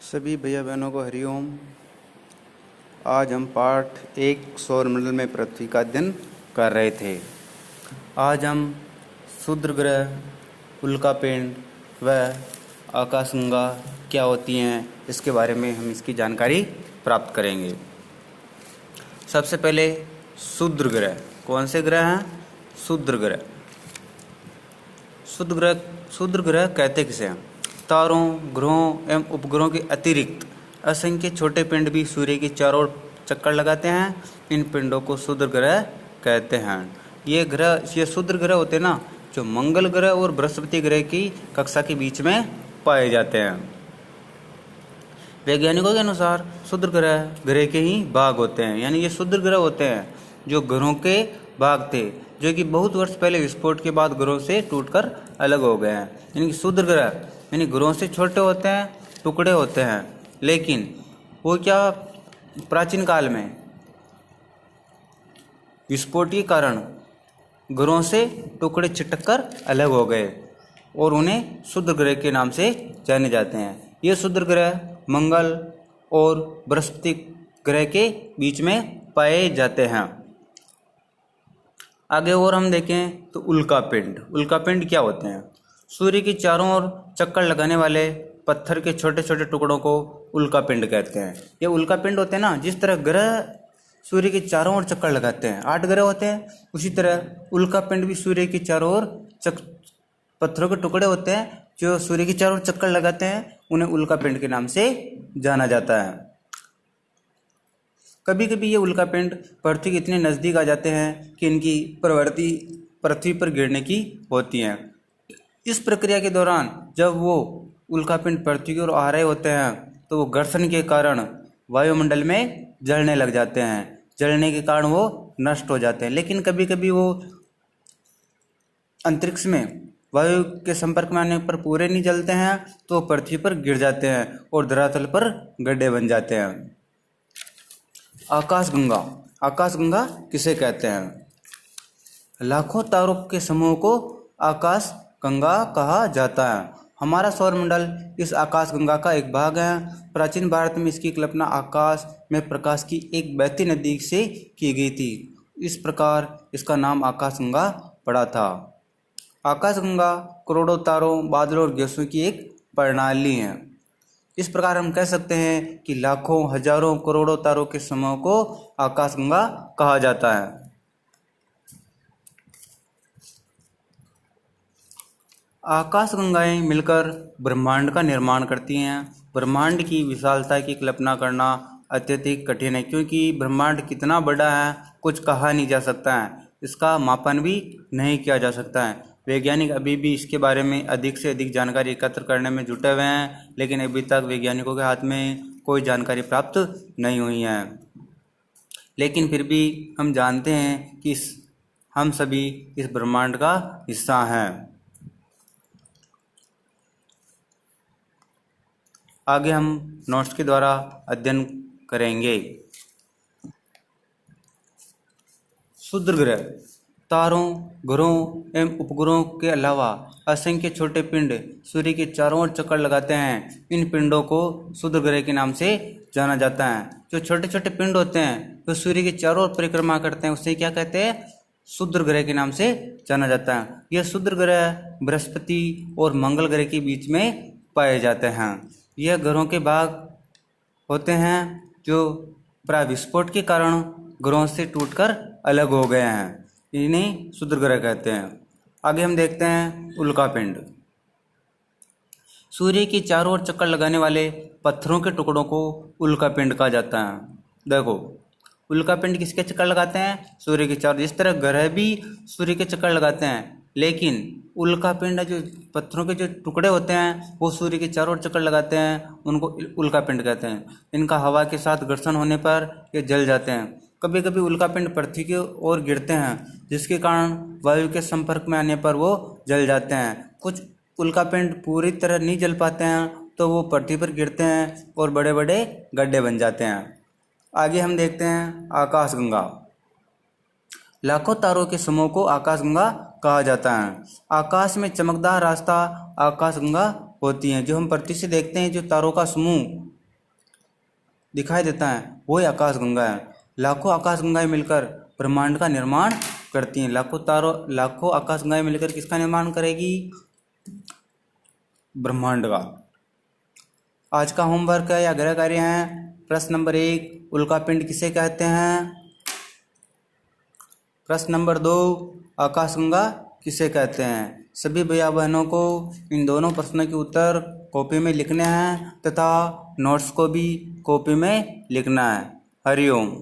सभी भैया बहनों को हरिओम। आज हम पाठ 1 सौरमंडल में पृथ्वी का अध्ययन कर रहे थे। आज हम क्षुद्र ग्रह, उल्कापिंड व आकाशगंगा क्या होती हैं इसके बारे में हम इसकी जानकारी प्राप्त करेंगे। सबसे पहले क्षुद्र ग्रह। कौन से ग्रह हैं? क्षुद्र ग्रह। क्षुद्र ग्रह कहते किसे हैं? तारों, ग्रहों एवं उपग्रहों के अतिरिक्त असंख्य छोटे पिंड भी सूर्य की चारों ओर चक्कर लगाते हैं। इन पिंडों को क्षुद्र ग्रह कहते हैं। ये क्षुद्र ग्रह होते हैं ना, जो मंगल ग्रह और बृहस्पति ग्रह की कक्षा के बीच में पाए जाते हैं। वैज्ञानिकों के अनुसार क्षुद्र ग्रह के ही भाग होते हैं, यानी ये क्षुद्र ग्रह होते हैं जो ग्रहों के भाग थे, जो कि बहुत वर्ष पहले विस्फोट के बाद ग्रहों से टूटकर अलग हो गए हैं। यानी क्षुद्र ग्रह यानी ग्रहों से छोटे होते हैं, टुकड़े होते हैं, लेकिन वो क्या प्राचीन काल में विस्फोट के कारण ग्रहों से टुकड़े छिटककर अलग हो गए और उन्हें क्षुद्र ग्रह के नाम से जाने जाते हैं। ये क्षुद्र ग्रह मंगल और बृहस्पति ग्रह के बीच में पाए जाते हैं। आगे और हम देखें तो उल्कापिंड क्या होते हैं? सूर्य की चारों ओर चक्कर लगाने वाले पत्थर के छोटे छोटे टुकड़ों को उल्कापिंड कहते हैं। ये उल्कापिंड होते हैं ना, जिस तरह ग्रह सूर्य के चारों ओर चक्कर लगाते हैं, 8 ग्रह होते हैं, उसी तरह उल्कापिंड भी सूर्य की चारों ओर पत्थरों के टुकड़े होते हैं जो सूर्य की चारों ओर चक्कर लगाते हैं। उन्हें उल्कापिंड के नाम से जाना जाता है। कभी कभी ये उल्कापिंड पृथ्वी के इतने नज़दीक आ जाते हैं कि इनकी प्रवृत्ति पृथ्वी पर गिरने की होती है। इस प्रक्रिया के दौरान जब वो उल्कापिंड पृथ्वी की ओर आ रहे होते हैं तो वो घर्षण के कारण वायुमंडल में जलने लग जाते हैं। जलने के कारण वो नष्ट हो जाते हैं। लेकिन कभी कभी वो अंतरिक्ष में वायु के संपर्क में आने पर पूरे नहीं जलते हैं, तो पृथ्वी पर गिर जाते हैं और धरातल पर गड्ढे बन जाते हैं। आकाशगंगा किसे कहते हैं? लाखों तारों के समूह को आकाशगंगा कहा जाता है। हमारा सौरमंडल इस आकाशगंगा का एक भाग है। प्राचीन भारत में इसकी कल्पना आकाश में प्रकाश की एक बहती नदी से की गई थी। इस प्रकार इसका नाम आकाशगंगा पड़ा था। आकाशगंगा करोड़ों तारों, बादलों और गैसों की एक प्रणाली है। इस प्रकार हम कह सकते हैं कि लाखों, हजारों, करोड़ों तारों के समूह को आकाशगंगा कहा जाता है। आकाशगंगाएं मिलकर ब्रह्मांड का निर्माण करती हैं। ब्रह्मांड की विशालता की कल्पना करना अत्यधिक कठिन है, क्योंकि ब्रह्मांड कितना बड़ा है कुछ कहा नहीं जा सकता है। इसका मापन भी नहीं किया जा सकता है। वैज्ञानिक अभी भी इसके बारे में अधिक से अधिक जानकारी एकत्र करने में जुटे हुए हैं, लेकिन अभी तक वैज्ञानिकों के हाथ में कोई जानकारी प्राप्त नहीं हुई है। लेकिन फिर भी हम जानते हैं कि हम सभी इस ब्रह्मांड का हिस्सा हैं। आगे हम नोट्स के द्वारा अध्ययन करेंगे। क्षुद्र ग्रह तारों, ग्रहों एवं उपग्रहों के अलावा असंख्य छोटे पिंड सूर्य के चारों ओर चक्कर लगाते हैं। इन पिंडों को क्षुद्र ग्रह के नाम से जाना जाता है। जो छोटे छोटे पिंड होते हैं जो सूर्य के चारों ओर परिक्रमा करते हैं, उसे क्या कहते हैं? क्षुद्र ग्रह के नाम से जाना जाता है। यह क्षुद्र ग्रह बृहस्पति और मंगल ग्रह के बीच में पाए जाते हैं। यह ग्रहों के भाग होते हैं जो विस्फोट के कारण ग्रहों से टूटकर अलग हो गए हैं। इन्हें क्षुद्र ग्रह कहते हैं। आगे हम देखते हैं उल्कापिंड। सूर्य की चारों ओर चक्कर लगाने वाले पत्थरों के टुकड़ों को उल्कापिंड कहा जाता है। देखो, उल्कापिंड किसके चक्कर लगाते हैं? सूर्य के चारों। जिस तरह ग्रह भी सूर्य के चक्कर लगाते हैं, लेकिन उल्कापिंड जो पत्थरों के जो टुकड़े होते हैं वो सूर्य के चारों ओर चक्कर लगाते हैं, उनको उल्कापिंड कहते हैं। इनका हवा के साथ घर्षण होने पर ये जल जाते हैं। कभी कभी उल्कापिंड पृथ्वी की ओर गिरते हैं, जिसके कारण वायु के संपर्क में आने पर वो जल जाते हैं। कुछ उल्कापिंड पूरी तरह नहीं जल पाते हैं, तो वो पृथ्वी पर गिरते हैं और बड़े बड़े गड्ढे बन जाते हैं। आगे हम देखते हैं आकाशगंगा। लाखों तारों के समूह को आकाशगंगा कहा जाता है। आकाश में चमकदार रास्ता आकाशगंगा होती हैं। जो हम पृथ्वी से देखते हैं, जो तारों का समूह दिखाई देता है वही आकाशगंगा है। लाखों आकाशगंगाएं मिलकर ब्रह्मांड का निर्माण करती हैं। लाखों आकाशगंगाएं मिलकर किसका निर्माण करेगी? ब्रह्मांड का। आज का होमवर्क है या गृह कार्य है। प्रश्न नंबर 1, उल्कापिंड किसे कहते हैं? प्रश्न नंबर 2, आकाशगंगा किसे कहते हैं? सभी भैया बहनों को इन दोनों प्रश्नों के उत्तर कॉपी में लिखने हैं तथा नोट्स को भी कॉपी में लिखना है। हरिओम।